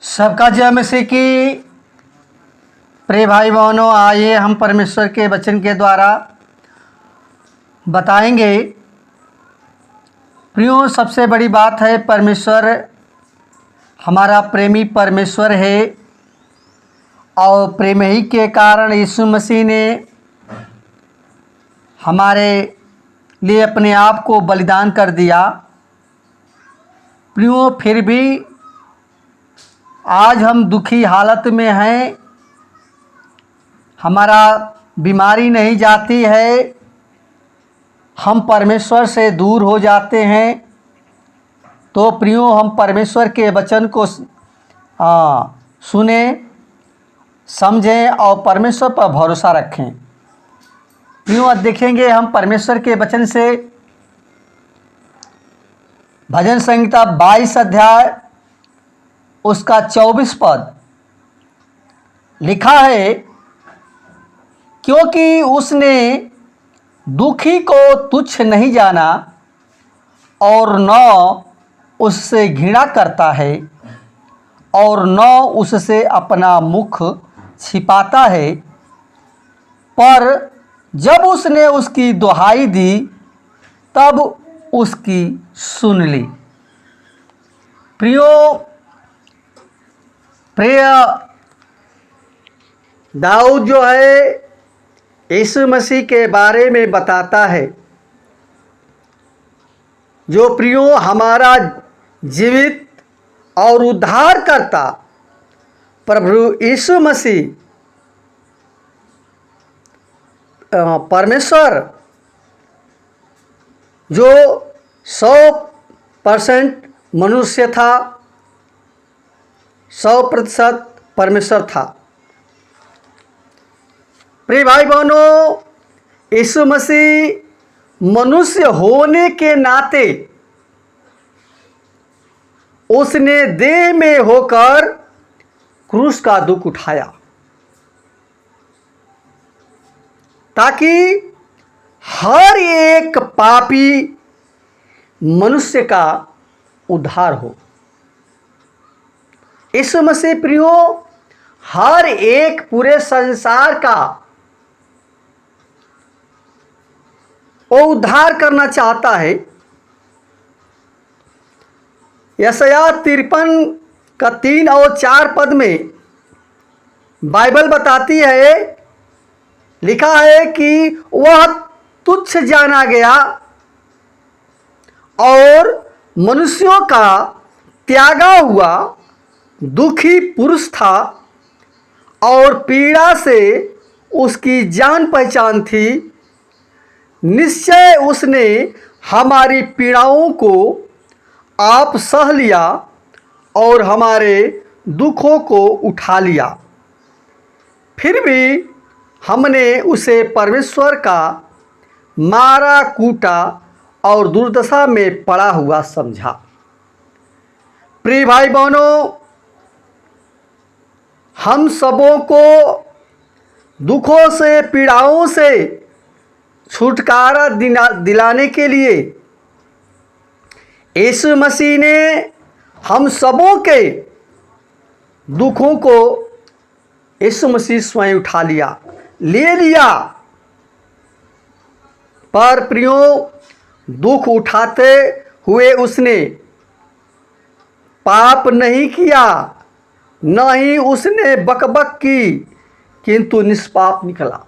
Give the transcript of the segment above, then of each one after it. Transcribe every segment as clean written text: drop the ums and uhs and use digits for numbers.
सबका जय मसीह की। प्रिय भाई बहनों, आइए हम परमेश्वर के वचन के द्वारा बताएंगे। प्रियो, सबसे बड़ी बात है परमेश्वर हमारा प्रेमी परमेश्वर है और प्रेम ही के कारण यीशु मसीह ने हमारे लिए अपने आप को बलिदान कर दिया। प्रियो, फिर भी आज हम दुखी हालत में हैं, हमारा बीमारी नहीं जाती है, हम परमेश्वर से दूर हो जाते हैं। तो प्रियो, हम परमेश्वर के वचन को सुने, समझें और परमेश्वर पर भरोसा रखें। प्रियो, आज देखेंगे हम परमेश्वर के वचन से भजन संहिता 22 अध्याय उसका 24 पद लिखा है, क्योंकि उसने दुखी को तुच्छ नहीं जाना और न उससे घृणा करता है और न उससे अपना मुख छिपाता है, पर जब उसने उसकी दुहाई दी तब उसकी सुन ली। प्रिय दाऊद जो है यीशु मसीह के बारे में बताता है, जो प्रियो हमारा जीवित और उद्धार करता प्रभु यीशु मसीह परमेश्वर जो 100% मनुष्य था, 100% परमेश्वर था। प्रिय भाई बहनों, यीशु मसीह मनुष्य होने के नाते उसने देह में होकर क्रूस का दुख उठाया ताकि हर एक पापी मनुष्य का उद्धार हो। यीशु मसीह प्रियो हर एक पूरे संसार का वो उद्धार करना चाहता है। यशायाह 53 का 3 और 4 पद में बाइबल बताती है, लिखा है कि वह तुच्छ जाना गया और मनुष्यों का त्यागा हुआ दुखी पुरुष था और पीड़ा से उसकी जान पहचान थी। निश्चय उसने हमारी पीड़ाओं को आप सह लिया और हमारे दुखों को उठा लिया। फिर भी हमने उसे परमेश्वर का मारा कूटा और दुर्दशा में पड़ा हुआ समझा। प्रिय भाई बहनों, हम सबों को दुखों से पीड़ाओं से छुटकारा दिलाने के लिए यीशु मसीह ने हम सबों के दुखों को यीशु मसीह स्वयं उठा लिया, ले लिया। पर प्रियो, दुख उठाते हुए उसने पाप नहीं किया, न ही उसने बकबक की, किंतु निष्पाप निकला।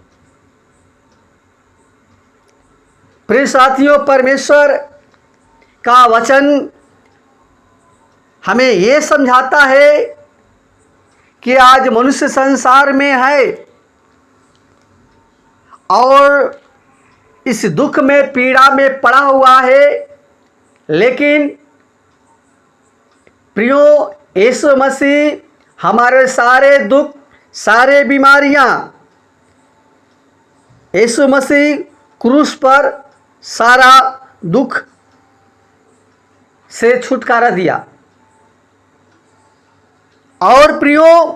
प्रिय साथियों, परमेश्वर का वचन हमें ये समझाता है कि आज मनुष्य संसार में है और इस दुख में पीड़ा में पड़ा हुआ है, लेकिन प्रियो यीशु मसीह हमारे सारे दुख, सारे बीमारियां यीशु मसीह क्रूस पर सारा दुख से छुटकारा दिया। और प्रियो,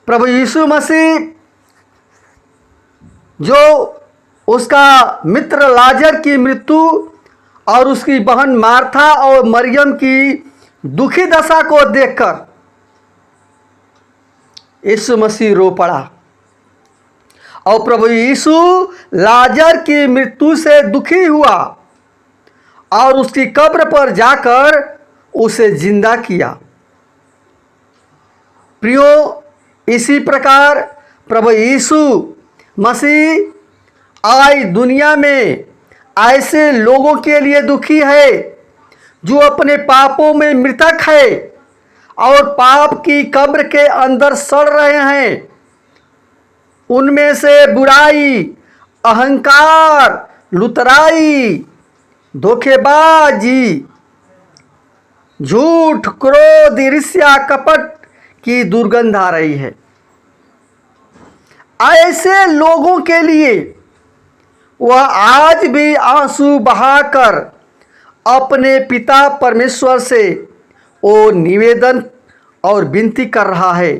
प्रभु यीशु मसीह जो उसका मित्र लाजर की मृत्यु और उसकी बहन मार्था और मरियम की दुखी दशा को देखकर यीशु मसीह रो पड़ा और प्रभु यीशु लाजर की मृत्यु से दुखी हुआ और उसकी कब्र पर जाकर उसे जिंदा किया। प्रियो, इसी प्रकार प्रभु यीशु मसीह आज दुनिया में ऐसे लोगों के लिए दुखी है जो अपने पापों में मृतक है और पाप की कब्र के अंदर सड़ रहे हैं। उनमें से बुराई, अहंकार, लुतराई, धोखेबाजी, झूठ, क्रोध, ईर्ष्या, कपट की दुर्गंध आ रही है। ऐसे लोगों के लिए वह आज भी आंसू बहाकर अपने पिता परमेश्वर से वो निवेदन और विनती कर रहा है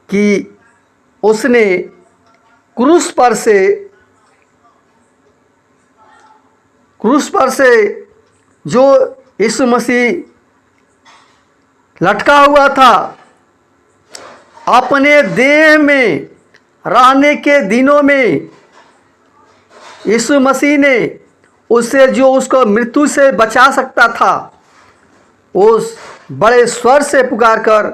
कि उसने क्रूस पर से जो यीशु मसीह लटका हुआ था, अपने देह में रहने के दिनों में यीशु मसीह ने उससे जो उसको मृत्यु से बचा सकता था, उस बड़े स्वर से पुकार कर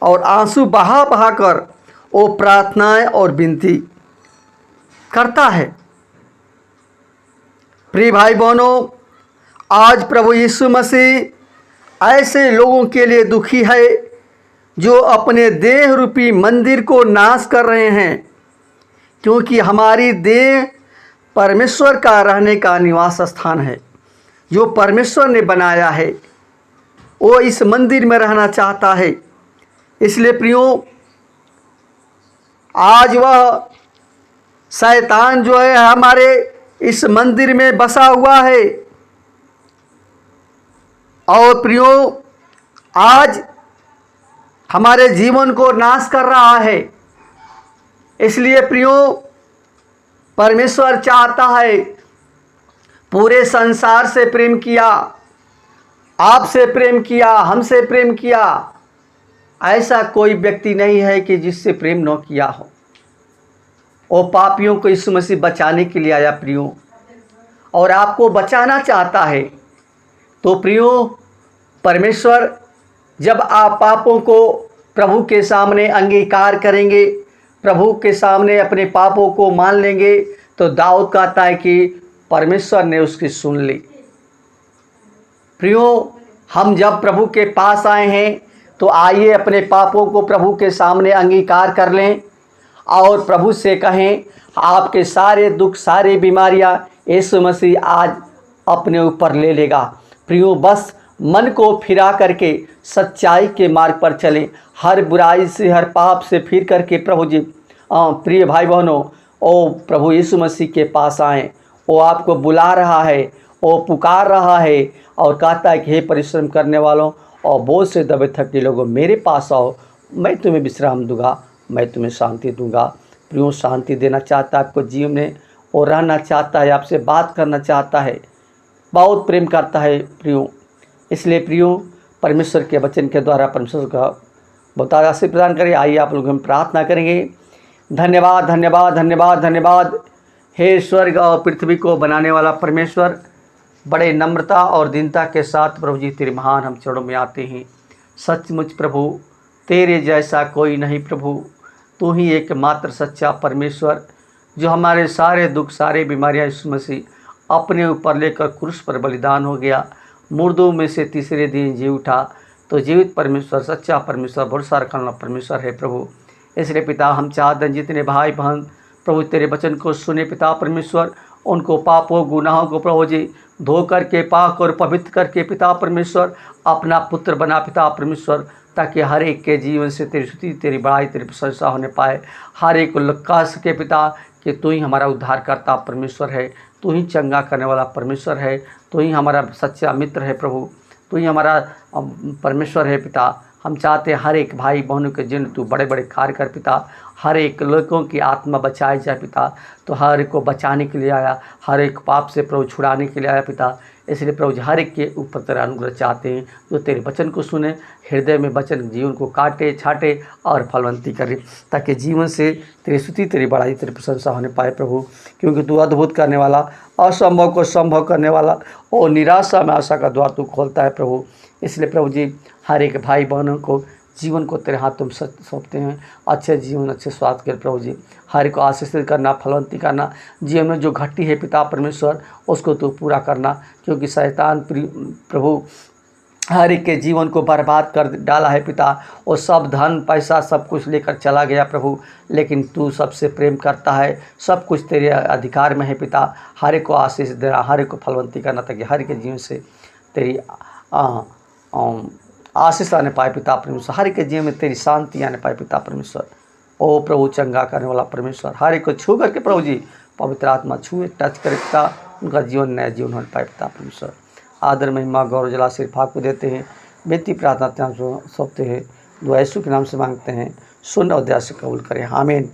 और आंसू बहा बहा कर वो प्रार्थनाएं और विनती करता है। प्रिय भाई बहनों, आज प्रभु यीशु मसीह ऐसे लोगों के लिए दुखी है जो अपने देह रूपी मंदिर को नाश कर रहे हैं, क्योंकि हमारी देह परमेश्वर का रहने का निवास स्थान है जो परमेश्वर ने बनाया है। वो इस मंदिर में रहना चाहता है। इसलिए प्रियो, आज वह शैतान जो है हमारे इस मंदिर में बसा हुआ है और प्रियो आज हमारे जीवन को नाश कर रहा है। इसलिए प्रियो, परमेश्वर चाहता है, पूरे संसार से प्रेम किया, आपसे प्रेम किया, हमसे प्रेम किया, ऐसा कोई व्यक्ति नहीं है कि जिससे प्रेम न किया हो। वो पापियों को यीशु मसीह बचाने के लिए आया प्रियो, और आपको बचाना चाहता है। तो प्रियो, परमेश्वर जब आप पापों को प्रभु के सामने अंगीकार करेंगे, प्रभु के सामने अपने पापों को मान लेंगे, तो दाऊद कहता है कि परमेश्वर ने उसकी सुन ली। प्रियो, हम जब प्रभु के पास आए हैं तो आइए अपने पापों को प्रभु के सामने अंगीकार कर लें और प्रभु से कहें, आपके सारे दुख, सारी बीमारियां यीशु मसीह आज अपने ऊपर ले लेगा। प्रियो, बस मन को फिरा करके सच्चाई के मार्ग पर चलें, हर बुराई से, हर पाप से फिर करके प्रभु जी, प्रिय भाई बहनों, ओ प्रभु यीशु मसीह के पास आएँ। वो आपको बुला रहा है, वो पुकार रहा है और कहता है कि हे परिश्रम करने वालों और बोझ से दबे थके लोगों, मेरे पास आओ, मैं तुम्हें विश्राम दूंगा, मैं तुम्हें शांति दूंगा। प्रियो, शांति देना चाहता है आपको जीवन में, और रहना चाहता है, आपसे बात करना चाहता है, बहुत प्रेम करता है प्रियो। इसलिए प्रियो, परमेश्वर के वचन के द्वारा परमेश्वर का बहुत आशीर्वाद प्रदान करें। आइए आप लोग हम प्रार्थना करेंगे। धन्यवाद, धन्यवाद, धन्यवाद, धन्यवाद। हे स्वर्ग और पृथ्वी को बनाने वाला परमेश्वर, बड़े नम्रता और दीनता के साथ प्रभु जी तेरे महान हम चरणों में आते हैं। सचमुच प्रभु, तेरे जैसा कोई नहीं प्रभु, तू ही एकमात्र सच्चा परमेश्वर, जो हमारे सारे दुख, सारे बीमारियां यीशु मसीह अपने ऊपर लेकर क्रूस पर बलिदान हो गया, मुर्दों में से तीसरे दिन जी उठा। तो जीवित परमेश्वर, सच्चा परमेश्वर, भरोसा रखने वाला परमेश्वर है प्रभु। इसलिए पिता, हम चाहते हैं जितने भाई बहन प्रभु तेरे वचन को सुने पिता परमेश्वर, उनको पापों गुनाहों को प्रभु जी धो करके, पाक और पवित्र करके पिता परमेश्वर अपना पुत्र बना पिता परमेश्वर, ताकि हर एक के जीवन से तेरी स्तुति, तेरी बड़ाई, तेरी प्रशंसा होने पाए। हर एक को लगा सके पिता कि तू ही हमारा उद्धारकर्ता परमेश्वर है, तू ही चंगा करने वाला परमेश्वर है, तू ही हमारा सच्चा मित्र है प्रभु, तू ही हमारा परमेश्वर है पिता। हम चाहते हैं हर एक भाई बहनों के जिन तू बड़े बड़े कार्य कर पिता, हर एक लोगों की आत्मा बचाई जाए पिता। तो हर एक को बचाने के लिए आया, हर एक पाप से प्रभु छुड़ाने के लिए आया पिता। इसलिए प्रभु जी हर एक के ऊपर तेरा अनुग्रह चाहते हैं, जो तेरे वचन को सुने, हृदय में वचन जीवन को काटे छाटे और फलवंती करे, ताकि जीवन से तेरी स्तुति, तेरी बड़ाई, तेरी प्रशंसा होने पाए प्रभु। क्योंकि तू अद्भुत करने वाला, असंभव को संभव करने वाला और निराशा में आशा का द्वार तू खोलता है प्रभु। इसलिए प्रभु जी हर एक भाई बहनों को जीवन को तेरे हाथों में सौंपते हैं। अच्छे जीवन, अच्छे स्वास्थ्य के प्रभु जी हर एक को आशीषित करना, फलवंती करना। जीवन में जो घटी है पिता परमेश्वर उसको तू पूरा करना, क्योंकि शैतान प्रभु हर एक के जीवन को बर्बाद कर डाला है पिता। और सब धन पैसा सब कुछ लेकर चला गया प्रभु, लेकिन तू सबसे प्रेम करता है, सब कुछ तेरे अधिकार में है पिता। हर एक को आशीष देना, हर एक को फलवंती करना, ताकि हर एक के जीवन से तेरी आशीष आने पाए पिता परमेश्वर। हर एक के जीवन में तेरी शांति आने पाए पिता परमेश्वर। ओ प्रभु चंगा करने वाला परमेश्वर, हर एक को छू करके प्रभु जी पवित्र आत्मा छुए, टच करे पिता, उनका जीवन नया जीवन होने पाए पिता परमेश्वर। आदर महिमा गौरव जला सिर्फ आपको देते हैं, बेनती प्रार्थना सौंपते हैं, दुआ यीशु के नाम से मांगते हैं, सुन और दया से कबूल करें, आमीन।